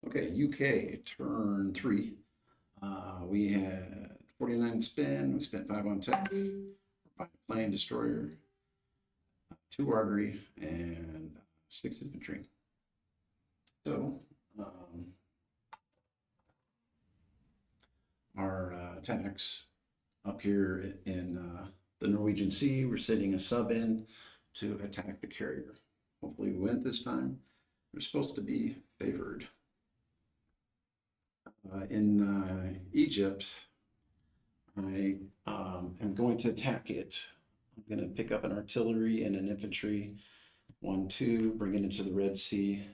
Okay, UK, turn 3. We had 49 spin. We spent 5 on tech. Plane destroyer, 2 artery, and 6 infantry. So, our attacks up here in the Norwegian Sea, we're sending a sub in to attack the carrier. Hopefully we win this time. We're supposed to be favored. In Egypt, I am going to attack it. I'm going to pick up an artillery and an infantry, 1, 2, bring it into the Red Sea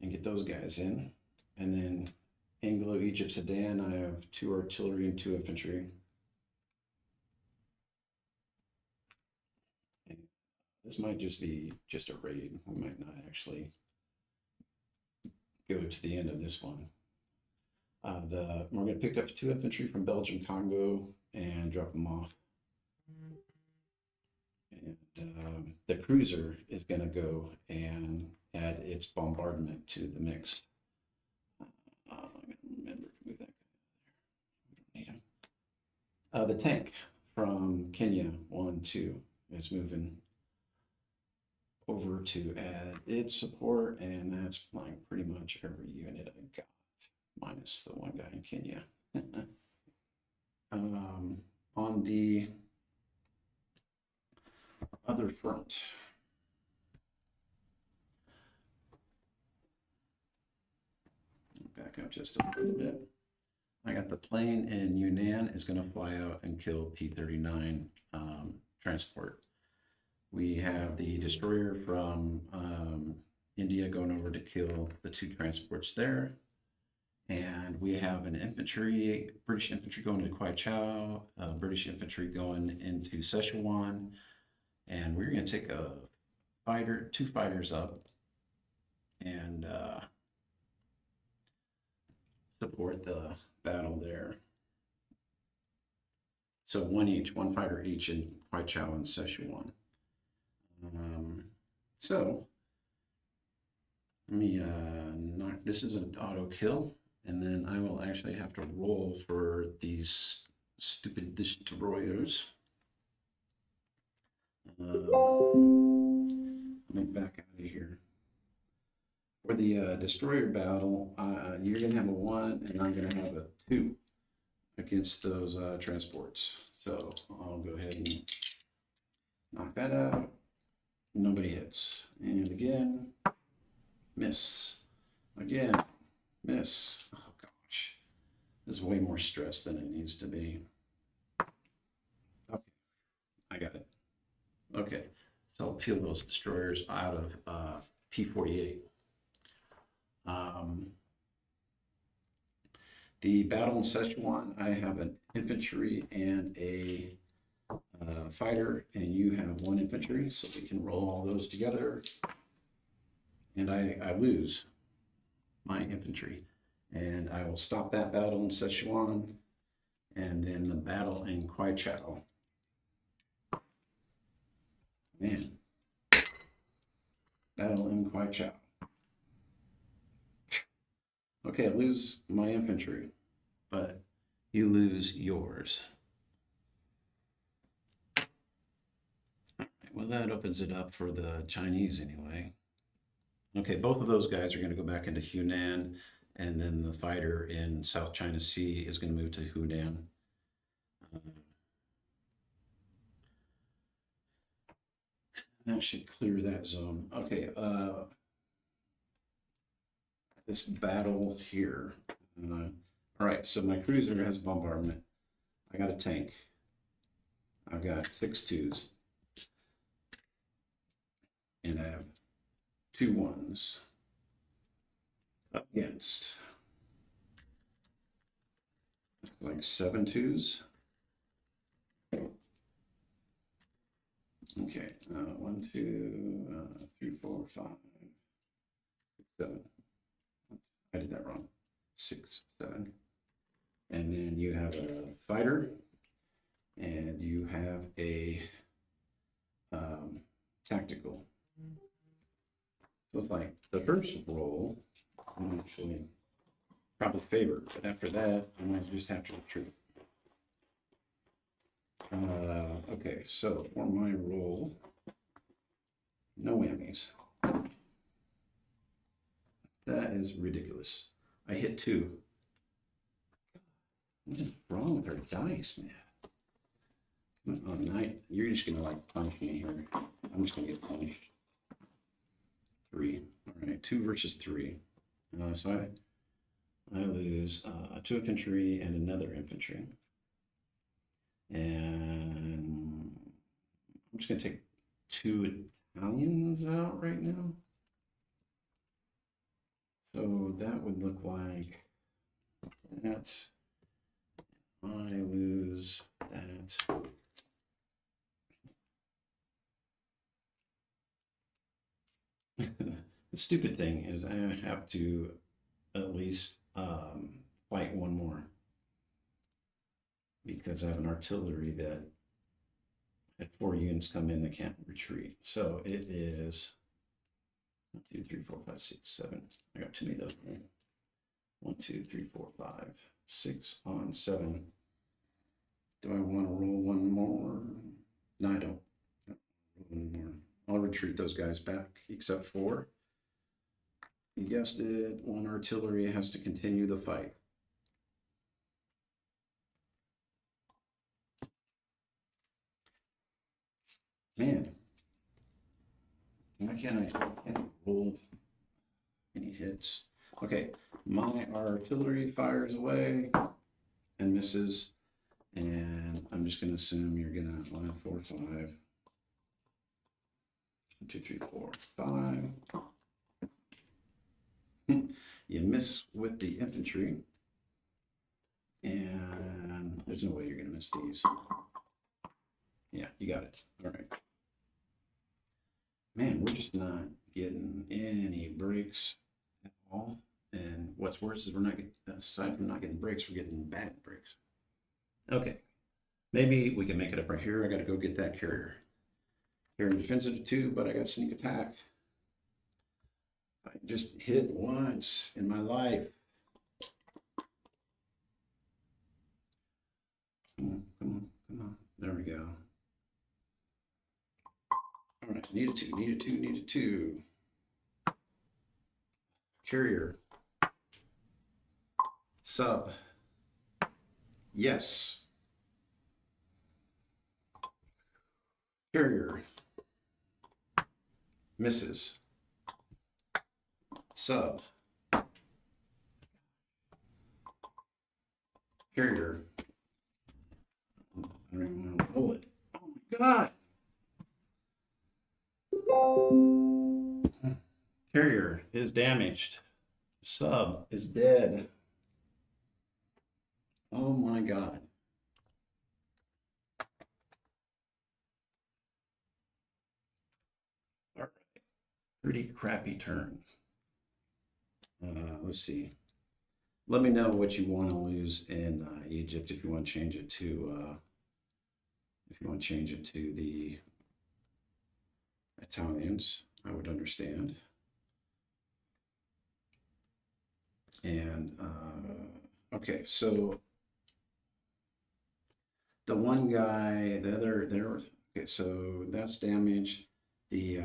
and get those guys in. And then Anglo-Egypt Sudan, I have 2 artillery and 2 infantry. And this might just be just a raid. We might not actually go to the end of this one. We're going to pick up 2 infantry from Belgium, Congo, and drop them off. And the cruiser is going to go and add its bombardment to the mix. I'm going to remember to move that guy there. We don't need him. The tank from Kenya, 1, 2, is moving over to add its support, and that's flying pretty much every unit I got, minus the 1 guy in Kenya. On the other front, back up just a little bit. I got the plane in Yunnan is going to fly out and kill P-39 transport. We have the destroyer from India going over to kill the 2 transports there. And we have an infantry, British infantry going to Kwai Chau, British infantry going into Szechuan. And we're going to take a fighter, 2 fighters up and support the battle there. So 1 each, 1 fighter each in Kwai Chau and Szechuan. So let me knock, this is an auto kill, and then I will actually have to roll for these stupid destroyers. Let me back out of here. For the destroyer battle, you're going to have a 1, and I'm going to have a 2 against those transports. So I'll go ahead and knock that out. Nobody hits. And again, miss. Again, miss. Oh gosh. This is way more stress than it needs to be. Okay, I got it. Okay, so I'll peel those destroyers out of P-48. The battle in Szechuan, I have an infantry and a fighter, and you have 1 infantry, so we can roll all those together. And I lose my infantry, and I will stop that battle in Szechuan, and then the battle in Kwai Chau. Man, battle in Kwai Chau. Okay, I lose my infantry, but you lose yours. All right, well, that opens it up for the Chinese anyway. Okay, both of those guys are going to go back into Hunan, and then the fighter in South China Sea is going to move to Hunan. That should clear that zone. Okay, this battle here. All right, so my cruiser has bombardment. I got a tank. I've got 6 2s. And I have 2 1s up against like 7 2s. Okay, 1, 2, 3, 4, 5, 6, 7. I did that wrong. 6, 7. And then you have a fighter, and you have a tactical. So it's like the first roll, I'm actually probably favored, but after that, I might just have to retreat. Okay, so for my roll, no whammies. That is ridiculous. I hit 2. What is wrong with our dice, man? Oh, night. You're just gonna like punish me here. I'm just gonna get punished. 3. All right, 2 versus 3. So I lose 2 infantry and another infantry. And I'm just gonna take 2 Italians out right now. So that would look like that. I lose that. The stupid thing is I have to at least fight 1 more because I have an artillery that had 4 units come in that can't retreat. So it is 1, 2, 3, 4, 5, 6, 7. I got too many of those. 1, 2, 3, 4, 5, 6 on 7. Do I want to roll 1 more? No, I don't. Roll 1 more. I'll retreat those guys back, except for, you guessed it, 1 artillery has to continue the fight. Man, why can't I roll any hits? Okay, my artillery fires away and misses, and I'm just going to assume you're going to line 4, 5. 1, 2, 3, 4, 5. You miss with the infantry, and there's no way you're going to miss these. Yeah, you got it. All right. Man, we're just not getting any breaks at all. And what's worse is we're not getting, aside from not getting breaks, we're getting bad breaks. Okay. Maybe we can make it up right here. I got to go get that carrier. Carrier defensive 2, but I got sneak attack. I just hit once in my life. Come on, come on, come on. There we go. All right, needed 2, needed 2, needed 2. Carrier. Sub. Yes. Carrier. Misses. Sub. Carrier. I don't even want to roll it. Oh my God. Carrier is damaged. Sub is dead. Oh my God. All right. Pretty crappy turn. Let's see. Let me know what you want to lose in Egypt if you want to change it to the Italians. I would understand. And okay, so the one guy, the other there. Okay, so that's damaged. The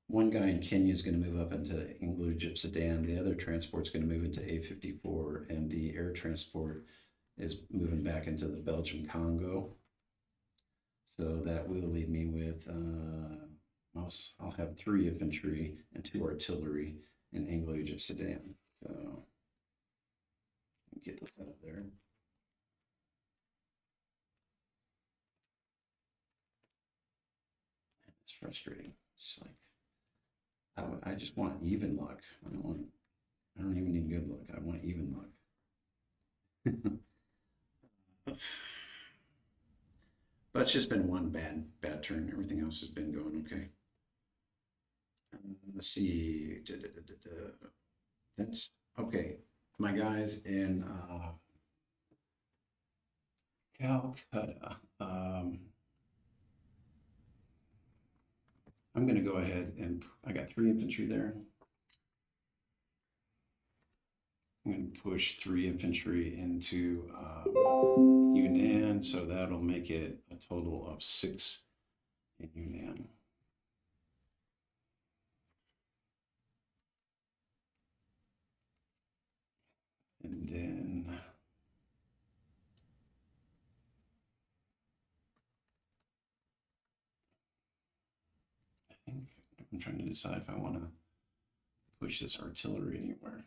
one guy in Kenya is going to move up into Anglo-Egypt Sudan. The other transport's going to move into A54, and the air transport is moving back into the Belgium Congo. So that will leave me with, I'll have 3 infantry and 2 artillery in Anglo-Egypt Sudan. So get those out of there. It's frustrating. It's like, I just want even luck. I don't even need good luck. I want even luck. But it's just been one bad turn. Everything else has been going okay. Let's see. That's okay. My guys in Calcutta. I'm going to go ahead and I got 3 infantry there. I'm going to push 3 infantry into Yunnan, so that'll make it a total of 6 in Yunnan. And then I think I'm trying to decide if I want to push this artillery anywhere.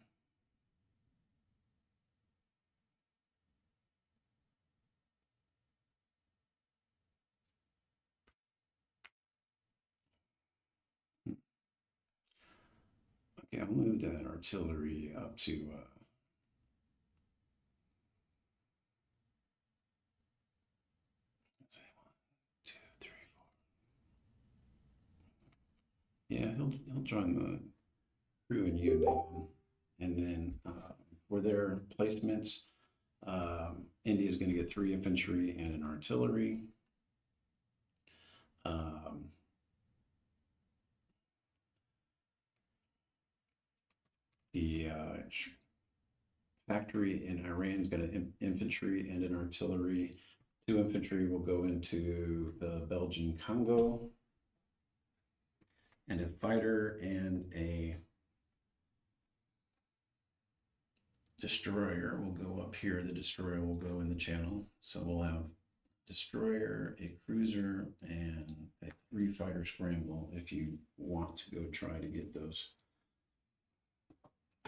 Okay, I'll move that artillery up to let's see, 1, 2, 3, 4. Yeah, he'll join the crew in Yunnan, and then for their placements, India is going to get 3 infantry and an artillery. The factory in Iran's got an infantry and an artillery. 2 infantry will go into the Belgian Congo, and a fighter and a destroyer will go up here. The destroyer will go in the channel. So we'll have destroyer, a cruiser, and a 3 fighter scramble if you want to go try to get those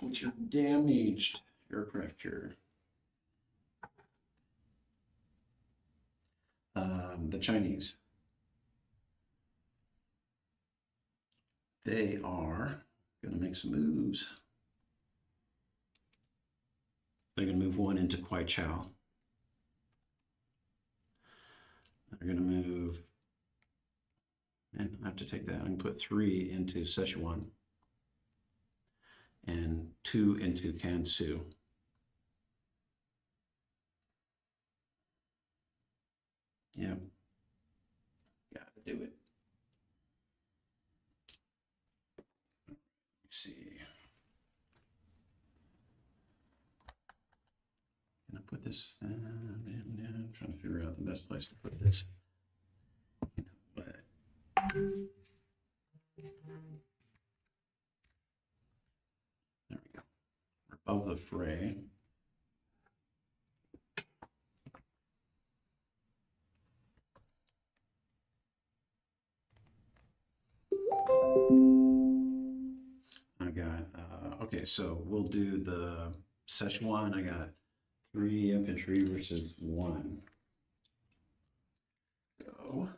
with your damaged aircraft carrier. The Chinese, they are going to make some moves. They're going to move 1 into Kwaichao. They're going to move, and I have to take that. I'm going to put 3 into Sichuan and 2 into Kansu. Yep, got to do it. Let's see. Can I put this? I'm trying to figure out the best place to put this. But there we go. We're above the fray. I got, okay, so we'll do the Sichuan. I got 3 infantry versus 1. Go.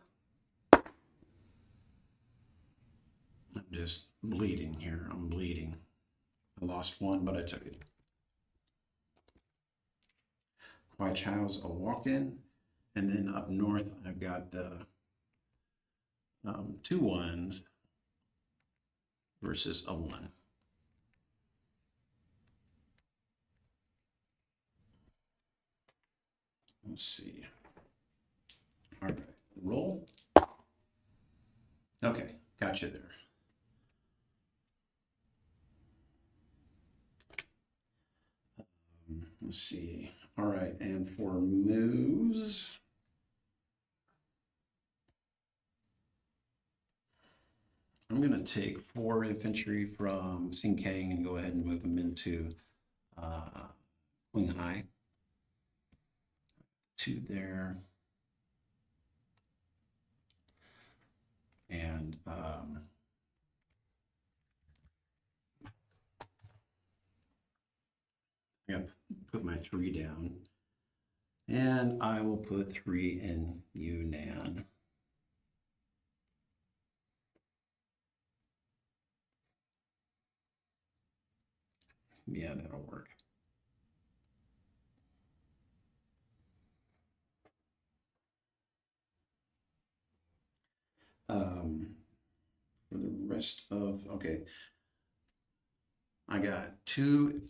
I'm just bleeding here. I'm bleeding. I lost 1, but I took it. Kwaichao's a walk-in. And then up north, I've got the 2 1s versus a 1. Let's see. All right, roll. Okay, gotcha there. Let's see. All right, and for moves, I'm going to take 4 infantry from Xingkang and go ahead and move them into Qinghai. 2 there. And I'm going to put my 3 down. And I will put 3 in Yunnan. Yeah, that'll work. For the rest of, okay, I got 2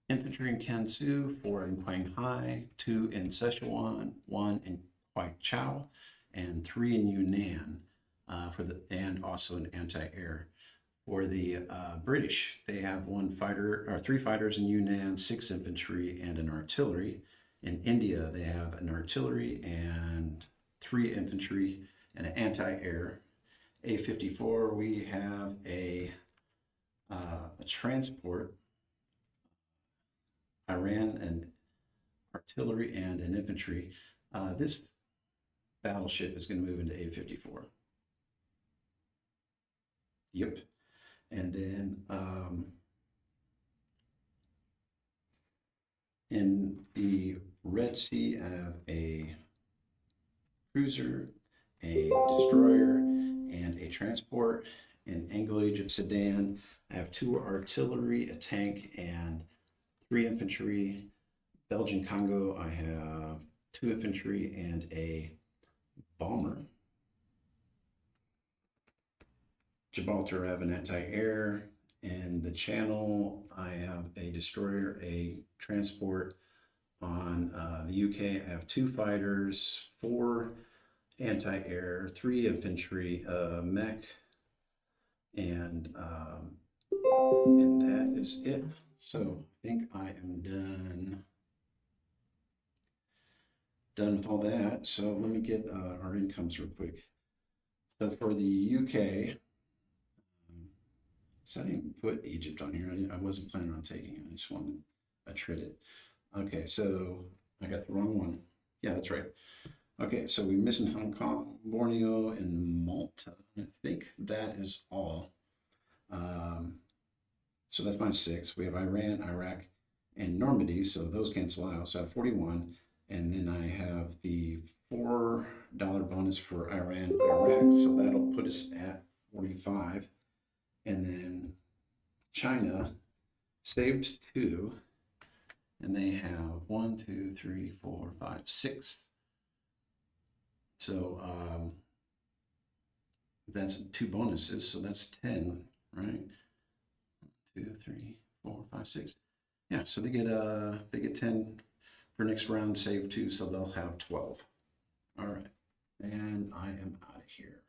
infantry in Kansu, 4 in Qinghai, 2 in Sichuan, 1 in Kwaichao, and 3 in Yunnan. and also an anti-air. For the British, they have one fighter or three fighters in Yunnan, 6 infantry, and an artillery. In India, they have an artillery and 3 infantry and an anti-air. A-54, we have a transport, Iran, an artillery and an infantry. This battleship is going to move into A-54. Yep. And then in the Red Sea, I have a cruiser, a destroyer, and a transport. In Anglo-Egypt Sudan, I have 2 artillery, a tank, and 3 infantry. Belgian Congo, I have 2 infantry and a bomber. Gibraltar, I have an anti-air. In the Channel, I have a destroyer, a transport. On the UK, I have 2 fighters, 4 anti-air, 3 infantry, mech, and that is it. So I think I am done with all that. So let me get our incomes real quick. So for the UK, so I didn't put Egypt on here. I wasn't planning on taking it. I just wanted to treat it. Okay, so I got the wrong one. Yeah, that's right. Okay, so we're missing Hong Kong, Borneo, and Malta. I think that is all. So that's my 6. We have Iran, Iraq, and Normandy, so those cancel out. So I have 41. And then I have the $4 bonus for Iran, Iraq, so that'll put us at 45. And then China saved 2, and they have 1, 2, 3, 4, 5, 6. So that's 2 bonuses, so that's 10, right? 2, 3, 4, 5, 6. Yeah, so they get 10 for next round, save 2, so they'll have 12. All right, and I am out of here.